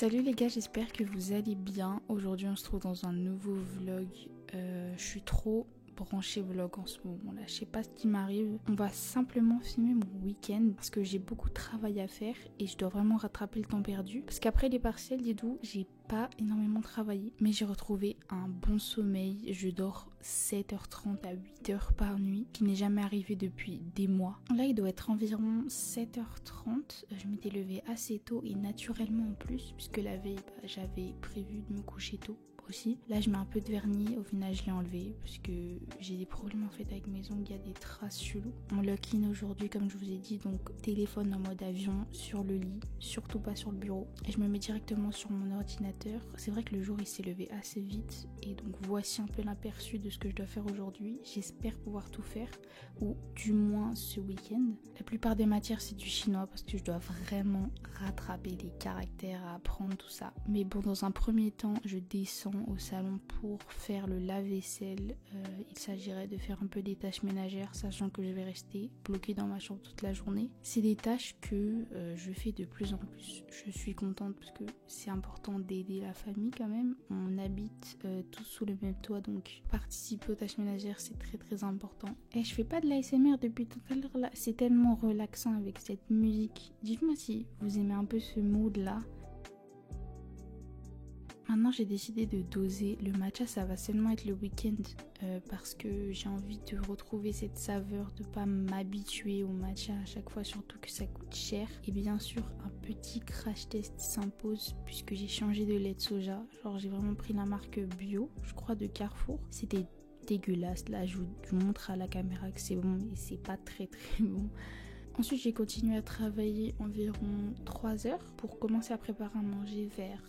Salut les gars, j'espère que vous allez bien. Aujourd'hui on se trouve dans un nouveau vlog. Je suis trop branchée vlog en ce moment là, je sais pas ce qui m'arrive. On va simplement filmer mon week-end parce que j'ai beaucoup de travail à faire et je dois vraiment rattraper le temps perdu. Parce qu'après les partiels, dis-donc, j'ai pas énormément travaillé, mais j'ai retrouvé un bon sommeil. Je dors 7h30 à 8h par nuit, qui n'est jamais arrivé depuis des mois. Là il doit être environ 7h30. Je m'étais levée assez tôt et naturellement en plus, puisque la veille j'avais prévu de me coucher tôt aussi. Là je mets un peu de vernis, au final je l'ai enlevé parce que j'ai des problèmes en fait avec mes ongles, il y a des traces cheloues. On lock-in aujourd'hui comme je vous ai dit, donc téléphone en mode avion sur le lit, surtout pas sur le bureau, et je me mets directement sur mon ordinateur. C'est vrai que le jour il s'est levé assez vite et donc voici un peu l'aperçu de ce que je dois faire aujourd'hui. J'espère pouvoir tout faire, ou du moins ce week-end. La plupart des matières c'est du chinois parce que je dois vraiment rattraper les caractères à apprendre, tout ça. Mais bon, dans un premier temps je descends au salon pour faire le lave-vaisselle. Il s'agirait de faire un peu des tâches ménagères, sachant que je vais rester bloquée dans ma chambre toute la journée. C'est des tâches que je fais de plus en plus. Je suis contente parce que c'est important d'aider la famille quand même. On habite tous sous le même toit, donc participer aux tâches ménagères c'est très très important. Et je fais pas de l'ASMR depuis tout à l'heure là, c'est tellement relaxant avec cette musique. Dites-moi si vous aimez un peu ce mood là. Maintenant j'ai décidé de doser. Le matcha ça va seulement être le week-end parce que j'ai envie de retrouver cette saveur, de pas m'habituer au matcha à chaque fois, surtout que ça coûte cher. Et bien sûr un petit crash test s'impose puisque j'ai changé de lait de soja. Genre j'ai vraiment pris la marque bio, je crois de Carrefour. C'était dégueulasse, là je vous montre à la caméra que c'est bon mais c'est pas très très bon. Ensuite j'ai continué à travailler environ 3 heures pour commencer à préparer à manger vers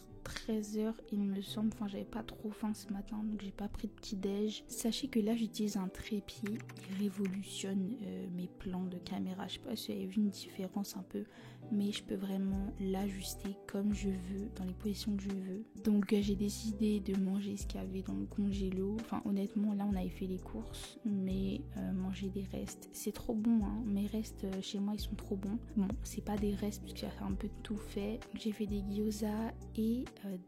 13h il me semble. Enfin j'avais pas trop faim ce matin donc j'ai pas pris de petit déj. Sachez que là j'utilise un trépied, il révolutionne mes plans de caméra. Je sais pas si vous avez vu une différence un peu, mais je peux vraiment l'ajuster comme je veux, dans les positions que je veux. Donc j'ai décidé de manger ce qu'il y avait dans le congélo. Enfin honnêtement là on avait fait les courses, mais manger des restes c'est trop bon hein. Mes restes chez moi ils sont trop bons. Bon c'est pas des restes puisque j'ai un peu de tout fait. J'ai fait des gyoza et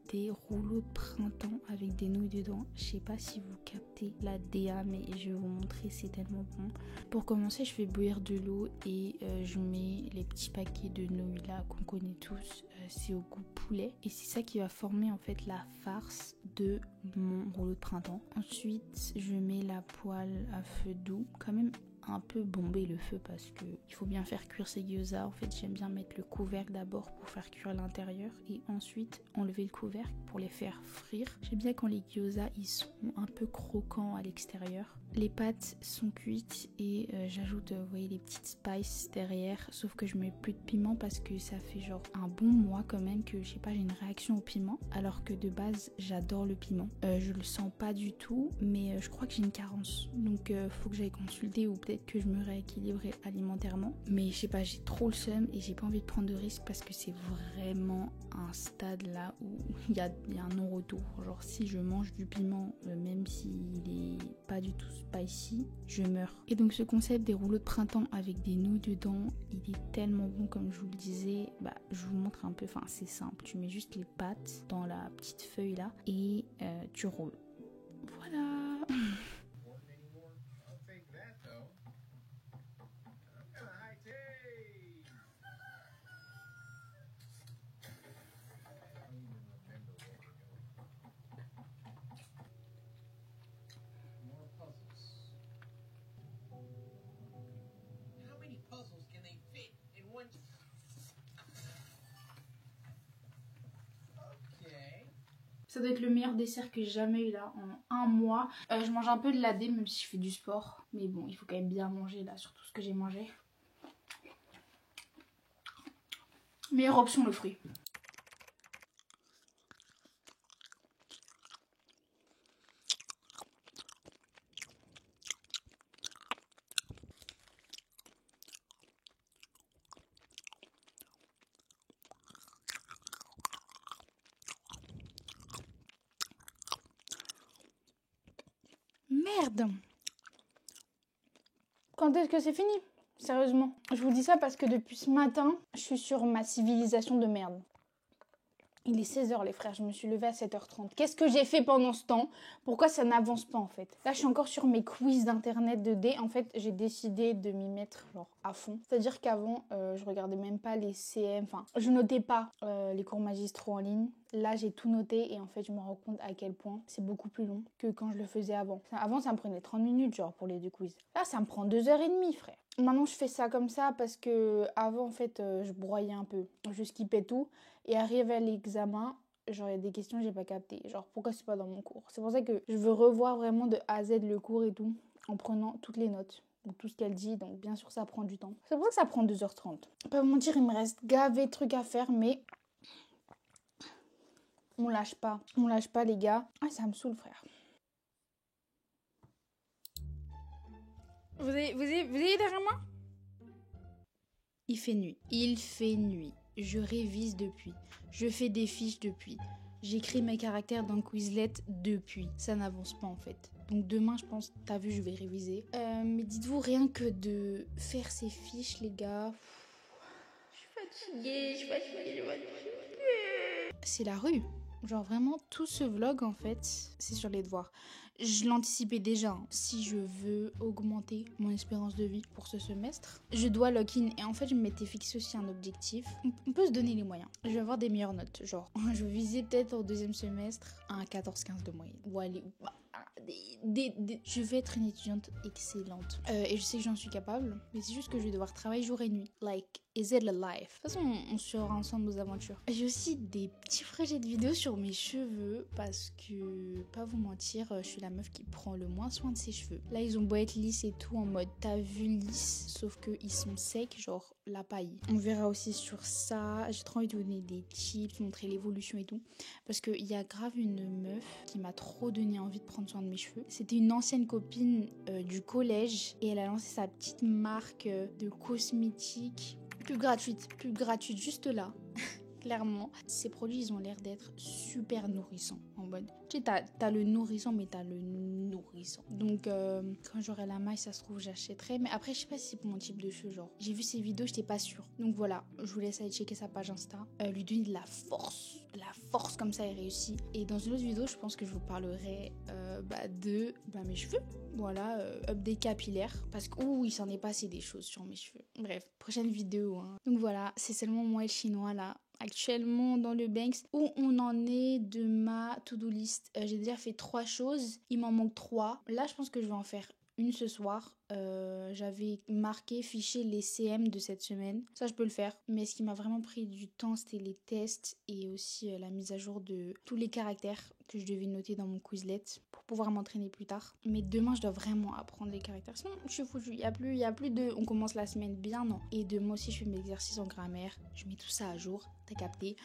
des rouleaux de printemps avec des nouilles dedans. Je sais pas si vous captez la DA mais je vais vous montrer, c'est tellement bon. Pour commencer je fais bouillir de l'eau et je mets les petits paquets de nouilles là qu'on connaît tous. C'est au goût poulet et c'est ça qui va former en fait la farce de mon rouleau de printemps. Ensuite je mets la poêle à feu doux, quand même un peu bomber le feu parce que il faut bien faire cuire ces gyoza. En fait j'aime bien mettre le couvercle d'abord pour faire cuire l'intérieur et ensuite enlever le couvercle pour les faire frire. J'aime bien quand les gyoza ils sont un peu croquants à l'extérieur. Les pâtes sont cuites et j'ajoute vous voyez les petites spices derrière, sauf que je mets plus de piment parce que ça fait genre un bon mois quand même que je sais pas, j'ai une réaction au piment alors que de base j'adore le piment. Je le sens pas du tout mais je crois que j'ai une carence donc faut que j'aille consulter ou peut-être que je me rééquilibrerai alimentairement, mais je sais pas, j'ai trop le seum et j'ai pas envie de prendre de risques parce que c'est vraiment un stade là où il y a un non-retour. Genre si je mange du piment même s'il est pas du tout spicy, je meurs. Et donc ce concept des rouleaux de printemps avec des nouilles dedans, il est tellement bon comme je vous le disais. Bah je vous montre un peu, enfin c'est simple, tu mets juste les pâtes dans la petite feuille là et tu roules. Voilà. Ça doit être le meilleur dessert que j'ai jamais eu là en un mois. Je mange un peu de ladé même si je fais du sport. Mais bon, il faut quand même bien manger là sur tout ce que j'ai mangé. Meilleure option le fruit. Merde! Quand est-ce que c'est fini? Sérieusement. Je vous dis ça parce que depuis ce matin, je suis sur ma civilisation de merde. Il est 16h les frères, je me suis levée à 7h30. Qu'est-ce que j'ai fait pendant ce temps? Pourquoi ça n'avance pas en fait? Là je suis encore sur mes quiz d'internet de D. En fait j'ai décidé de m'y mettre genre à fond. C'est-à-dire qu'avant je regardais même pas les CM, enfin je notais pas les cours magistraux en ligne. Là j'ai tout noté et en fait je me rends compte à quel point c'est beaucoup plus long que quand je le faisais avant. Avant ça me prenait 30 minutes genre pour les 2 quiz. Là ça me prend 2h30 frère. Maintenant je fais ça comme ça parce que avant en fait je broyais un peu. Je skippais tout et arrivé à l'examen, genre il y a des questions que j'ai pas captées. Genre pourquoi c'est pas dans mon cours. C'est pour ça que je veux revoir vraiment de A à Z le cours et tout en prenant toutes les notes. Donc tout ce qu'elle dit, donc bien sûr ça prend du temps. C'est pour ça que ça prend 2h30. Pas vous mentir, il me reste gavé de trucs à faire mais on lâche pas. On lâche pas les gars. Ah ça me saoule frère. Vous avez derrière moi? Il fait nuit. Il fait nuit. Je révise depuis. Je fais des fiches depuis. J'écris mes caractères dans Quizlet depuis. Ça n'avance pas en fait. Donc demain, je pense, t'as vu, je vais réviser. Mais dites-vous, rien que de faire ces fiches, les gars... Je suis fatiguée. C'est la rue. Genre vraiment, tout ce vlog, en fait, c'est sur les devoirs. Je l'anticipais déjà. Hein. Si je veux augmenter mon espérance de vie pour ce semestre, je dois lock-in. Et en fait, je m'étais fixé aussi un objectif. On peut se donner les moyens. Je vais avoir des meilleures notes. Genre, je vais viser peut-être au deuxième semestre un 14-15 de moyenne. Ou aller... Je vais être une étudiante excellente. Et je sais que j'en suis capable. Mais c'est juste que je vais devoir travailler jour et nuit. Like, is it a life? De toute façon, on suivra ensemble nos aventures. J'ai aussi des petits projets de vidéos sur mes cheveux. Parce que, pas vous mentir, je suis la meuf qui prend le moins soin de ses cheveux. Là, ils ont beau être lisses et tout, en mode t'as vu lisse. Sauf qu'ils sont secs, genre la paille. On verra aussi sur ça. J'ai trop envie de vous donner des tips, montrer l'évolution et tout. Parce qu'il y a grave une meuf qui m'a trop donné envie de prendre soin de mes cheveux. C'était une ancienne copine du collège et elle a lancé sa petite marque de cosmétiques plus gratuite, juste là. Clairement, ces produits, ils ont l'air d'être super nourrissants. En mode, tu sais, t'as le nourrissant, mais t'as le nourrissant. Donc, quand j'aurai la maille, ça se trouve, j'achèterai. Mais après, je sais pas si c'est pour mon type de cheveux, genre. J'ai vu ces vidéos, j'étais pas sûre. Donc voilà, je vous laisse aller checker sa page Insta. Lui donner de la force. La force, comme ça, elle réussit. Et dans une autre vidéo, je pense que je vous parlerai de mes cheveux. Voilà, update capillaire. Parce que, il s'en est passé des choses sur mes cheveux. Bref, prochaine vidéo. Hein. Donc voilà, c'est seulement moi et le chinois, là. Actuellement dans le Banks où on en est de ma to-do list. J'ai déjà fait 3 choses, il m'en manque 3. Là je pense que je vais en faire une ce soir. J'avais marqué, fiché les CM de cette semaine. Ça je peux le faire. Mais ce qui m'a vraiment pris du temps c'était les tests et aussi la mise à jour de tous les caractères que je devais noter dans mon Quizlet pour pouvoir m'entraîner plus tard. Mais demain je dois vraiment apprendre les caractères. Sinon je suis foutue. Il y a plus de... On commence la semaine bien, non. Et demain aussi je fais mes exercices en grammaire. Je mets tout ça à jour. T'as capté?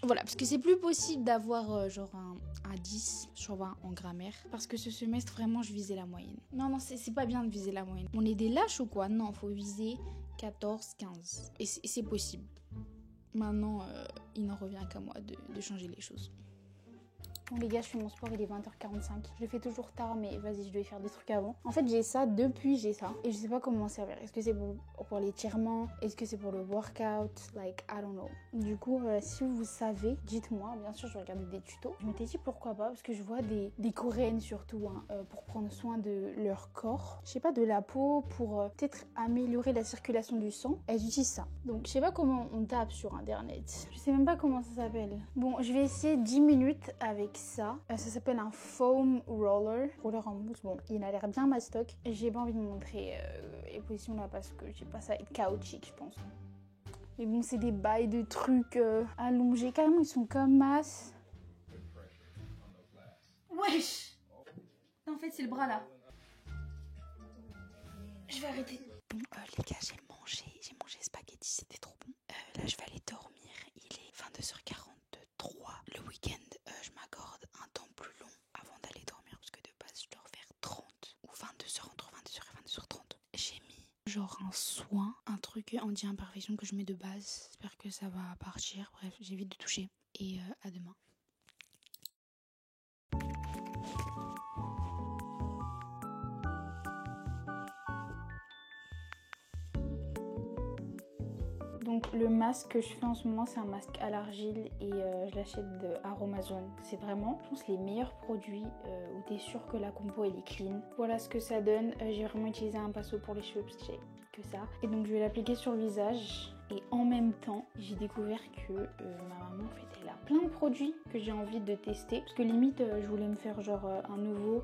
Voilà, parce que c'est plus possible d'avoir genre un 10 sur 20 en grammaire. Parce que ce semestre, vraiment, je visais la moyenne. Non, c'est pas bien de viser la moyenne. On est des lâches ou quoi? Non, faut viser 14, 15. Et c'est possible. Maintenant, il n'en revient qu'à moi de changer les choses. Bon les gars, je fais mon sport, il est 20h45. Je le fais toujours tard, mais vas-y, je dois faire des trucs avant. En fait, j'ai ça, et je sais pas comment m'en servir. Est-ce que c'est pour l'étirement? Est-ce que c'est pour le workout? Like, I don't know. Du coup, si vous savez, dites-moi. Bien sûr, je vais regarder des tutos. Je m'étais dit pourquoi pas, parce que je vois des coréennes surtout, pour prendre soin de leur corps. Je sais pas, de la peau, pour peut-être améliorer la circulation du sang. Elles utilisent ça. Donc, je sais pas comment on tape sur internet. Je sais même pas comment ça s'appelle. Bon, je vais essayer 10 minutes avec ça. Ça s'appelle un foam roller en mousse. Bon, il a l'air bien mastoc. J'ai pas envie de me montrer les positions là parce que j'ai pas ça être chaotique, je pense. Mais bon, c'est des bails de trucs allongés. Carrément, ils sont comme masse. Wesh! Non, en fait, c'est le bras là. Je vais arrêter. Bon, les gars, j'ai mangé spaghetti, c'était trop bon. Là, je vais aller dormir. Il est 22h43. Le week-end, je m'accorde un temps plus long avant d'aller dormir parce que de base, je dois faire 30 ou 22h, entre 22h et 22h30. J'ai mis genre un soin, un truc anti-imperfection que je mets de base. J'espère que ça va partir. Bref, j'évite de toucher. Et à demain. Donc le masque que je fais en ce moment, c'est un masque à l'argile et je l'achète de Aromazone. C'est vraiment, je pense, les meilleurs produits où t'es sûr que la compo elle est clean. Voilà ce que ça donne. J'ai vraiment utilisé un pinceau pour les cheveux parce que j'ai que ça. Et donc je vais l'appliquer sur le visage. Et en même temps, j'ai découvert que ma maman, en fait, elle a plein de produits que j'ai envie de tester. Parce que limite, je voulais me faire genre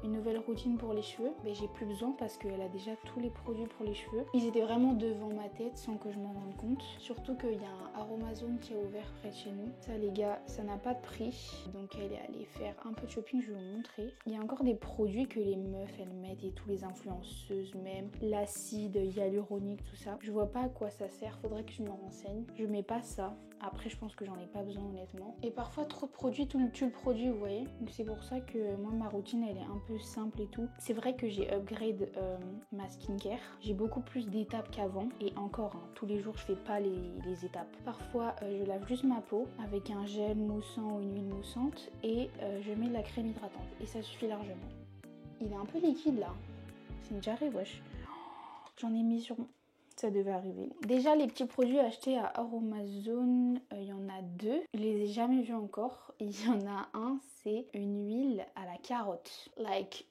une nouvelle routine pour les cheveux. Mais j'ai plus besoin parce qu'elle a déjà tous les produits pour les cheveux. Ils étaient vraiment devant ma tête sans que je m'en rende compte. Surtout qu'il y a un Aromazone qui est ouvert près de chez nous. Ça les gars, ça n'a pas de prix. Donc elle est allée faire un peu de shopping, je vais vous montrer. Il y a encore des produits que les meufs, elles mettent et tous les influenceuses même. L'acide hyaluronique, tout ça. Je vois pas à quoi ça sert, faudrait que je me renseigne. Je mets pas ça. Après, je pense que j'en ai pas besoin honnêtement. Et parfois, trop de produits, tout le produit, vous voyez. Donc c'est pour ça que moi, ma routine, elle est un peu simple et tout. C'est vrai que j'ai upgrade ma skincare. J'ai beaucoup plus d'étapes qu'avant. Et encore, hein, tous les jours, je fais pas les étapes. Parfois, je lave juste ma peau avec un gel moussant ou une huile moussante. Et je mets de la crème hydratante. Et ça suffit largement. Il est un peu liquide là. C'est une jarret, wesh. J'en ai mis sur... Ça devait arriver. Déjà, les petits produits achetés à Aromazone, il y en a deux. Je les ai jamais vus encore. Il y en a un, c'est une huile à la carotte. Like...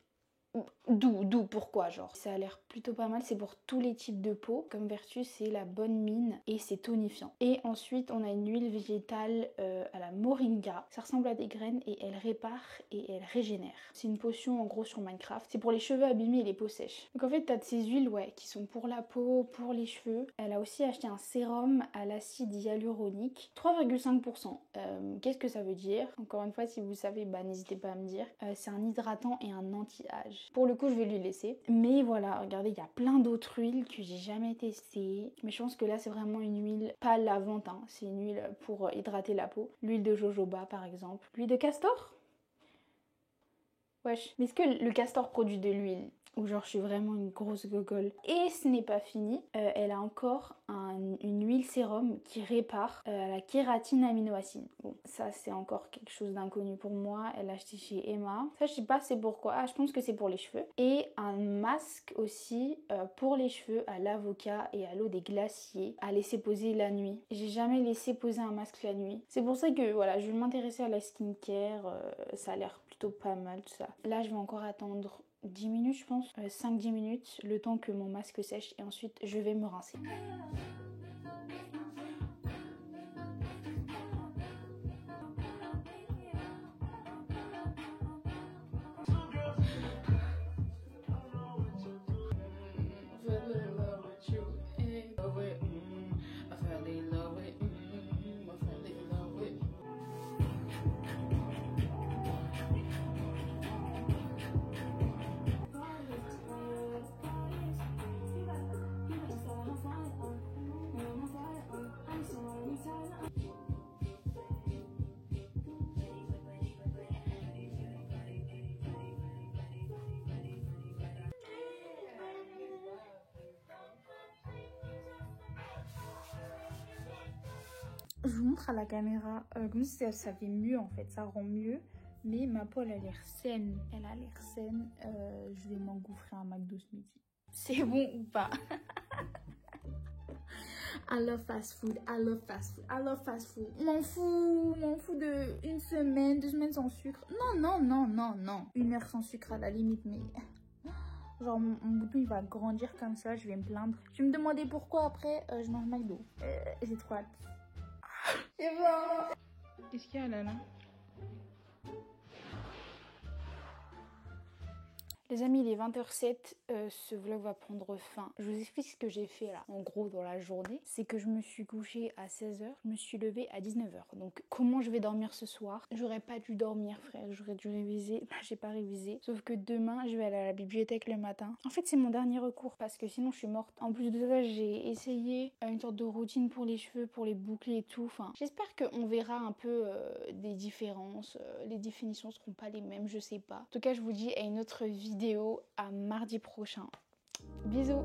D'où, pourquoi genre. Ça a l'air plutôt pas mal, c'est pour tous les types de peau. Comme vertu, c'est la bonne mine et c'est tonifiant. Et ensuite, on a une huile végétale à la moringa. Ça ressemble à des graines et elle répare et elle régénère. C'est une potion en gros sur Minecraft. C'est pour les cheveux abîmés et les peaux sèches. Donc en fait, t'as de ces huiles qui sont pour la peau, pour les cheveux. Elle a aussi acheté un sérum à l'acide hyaluronique. 3,5%. Qu'est-ce que ça veut dire? Encore une fois, si vous savez, n'hésitez pas à me dire. C'est un hydratant et un anti-âge. Pour le coup, je vais lui laisser. Mais voilà, regardez, il y a plein d'autres huiles que j'ai jamais testées. Mais je pense que là, c'est vraiment une huile, pas lavante, hein. C'est une huile pour hydrater la peau. L'huile de jojoba, par exemple. L'huile de castor? Wesh. Mais est-ce que le castor produit de l'huile? Ou genre je suis vraiment une grosse gogole. Et ce n'est pas fini, elle a encore une huile sérum qui répare la kératine aminoacide. Bon, ça c'est encore quelque chose d'inconnu pour moi. Elle l'a acheté chez Emma. Ça je sais pas c'est pourquoi. Ah, je pense que c'est pour les cheveux. Et un masque aussi pour les cheveux à l'avocat et à l'eau des glaciers à laisser poser la nuit. J'ai jamais laissé poser un masque la nuit. C'est pour ça que voilà, je vais m'intéresser à la skincare. Ça a l'air plutôt pas mal tout ça. Là je vais encore attendre 10 minutes je pense, 5-10 minutes, le temps que mon masque sèche et ensuite je vais me rincer. Je vous montre à la caméra comme si ça fait mieux en fait, ça rend mieux. Mais ma peau elle a l'air saine, je vais m'engouffrer un McDo ce midi. C'est bon ou pas? I love fast food, I love fast food, I love fast food. M'en fous de une semaine, 2 semaines sans sucre. Non. 1 heure sans sucre à la limite, mais... Genre mon bouton il va grandir comme ça, je vais me plaindre. Je vais me demander pourquoi après je mange McDo. J'ai trop hâte. C'est bon. Qu'est-ce qu'il y a là? Les amis, il est 20h07, ce vlog va prendre fin. Je vous explique ce que j'ai fait là, en gros dans la journée. C'est que je me suis couchée à 16h, je me suis levée à 19h. Donc comment je vais dormir ce soir? J'aurais pas dû dormir frère, j'aurais dû réviser. J'ai pas révisé. Sauf que demain, je vais aller à la bibliothèque le matin. En fait, c'est mon dernier recours parce que sinon je suis morte. En plus de ça, j'ai essayé une sorte de routine pour les cheveux, pour les boucler et tout. Enfin, j'espère qu'on verra un peu des différences. Les définitions seront pas les mêmes, je sais pas. En tout cas, je vous dis à une autre vidéo à mardi prochain. Bisous.